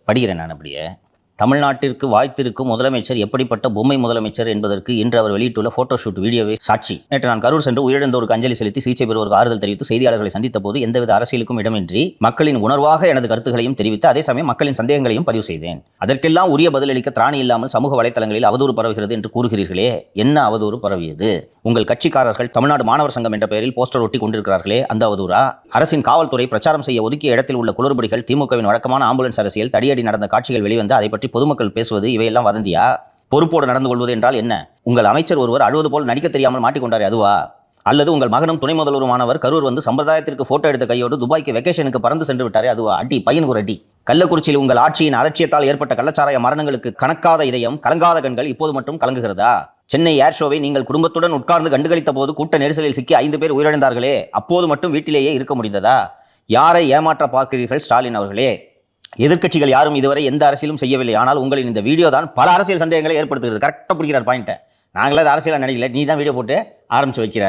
படிக்கிறேன் நான் அப்படியே. தமிழ்நாட்டிற்கு வாய்த்திருக்கும் முதலமைச்சர் எப்படிப்பட்ட பொம்மை முதலமைச்சர் என்பதற்கு இன்று அவர் வெளியிட்டுள்ள போட்டோ ஷூட் வீடியோவே சாட்சி. நேற்று நான் கரூர் சென்று உயிரிழந்தோருக்கு அஞ்சலி செலுத்தி சிகிச்சை பெறுவோருக்கு ஆறுதல் தெரிவித்து செய்தியாளர்களை சந்தித்த போது எந்தவித அரசியலுக்கும் இடமின்றி மக்களின் உணர்வாக எனது கருத்துக்களையும் தெரிவித்து அதே சமயம் மக்களின் சந்தேகங்களையும் பதிவு செய்தேன். அதற்கெல்லாம் உரிய பதிலளிக்க திராணி இல்லாமல் சமூக வலைதளங்களில் அவதூறு பரவுகிறது என்று கூறுகிறீர்களே, என்ன அவதூறு பரவியது? உங்கள் கட்சிக்காரர்கள் தமிழ்நாடு மாணவர் சங்கம் என்ற பெயரில் போஸ்டர் ஒட்டி கொண்டிருக்கிறார்களே, அந்த அவதூறா? அரசின் காவல்துறை பிரச்சாரம் செய்ய ஒதுக்கிய இடத்தில் உள்ள குளறுபடிகள், திமுகவின் வழக்கமான ஆம்புலன்ஸ் அரசியல், தடியடி நடந்த காட்சிகள் வெளிவந்து அதை பற்றி பொதுமக்கள் பேசுவது இவையெல்லாம் வதந்தியா? பொறுப்போடு நடந்து கொள்வது என்றால் என்ன? உங்கள் அமைச்சர் ஒருவர் அழுவது போல் நடிக்க தெரியாமல் மாட்டிக்கொண்டாரே, அதுவா? அல்லது உங்கள் மகனும் துணை முதல்வருமானவர் கரூர் வந்து சம்பிரதாயத்திற்கு போட்டோ எடுத்த கையோடு துபாய்க்கு வெக்கேஷனுக்கு பறந்து சென்று விட்டாரே, அதுவா? அடி பையனுக்கு ஒரு அடி. கள்ளக்குறிச்சியில் உங்கள் ஆட்சியின் அலட்சியத்தால் ஏற்பட்ட கள்ளச்சாராய மரணங்களுக்கு கணக்காத இதயம், கலங்காத கண்கள் இப்போது மட்டும் கலங்குகிறதா? சென்னை ஏர் ஷோவை நீங்கள் குடும்பத்துடன் உட்கார்ந்து கண்டுகளித்த போது கூட்ட நெரிசலில் சிக்கி 5 பேர் உயிரிழந்தார்களே, அப்போது மட்டும் வீட்டிலேயே இருக்க முடிந்ததா? யாரை ஏமாற்ற பார்க்கிறீர்கள் ஸ்டாலின் அவர்களே? எதிர்க்கட்சிகள் யாரும் இதுவரை எந்த அரசியலும் செய்யவில்லை. ஆனால் உங்களின் இந்த வீடியோ தான் பல அரசியல் சந்தேகங்களை ஏற்படுத்துகிறது. கரெக்டாக பிடிக்கிறார் பாயிண்ட்டை. நாங்களே அரசியலாக நினைக்கல, நீ தான் வீடியோ போட்டு ஆரம்பிச்சு வைக்கிற.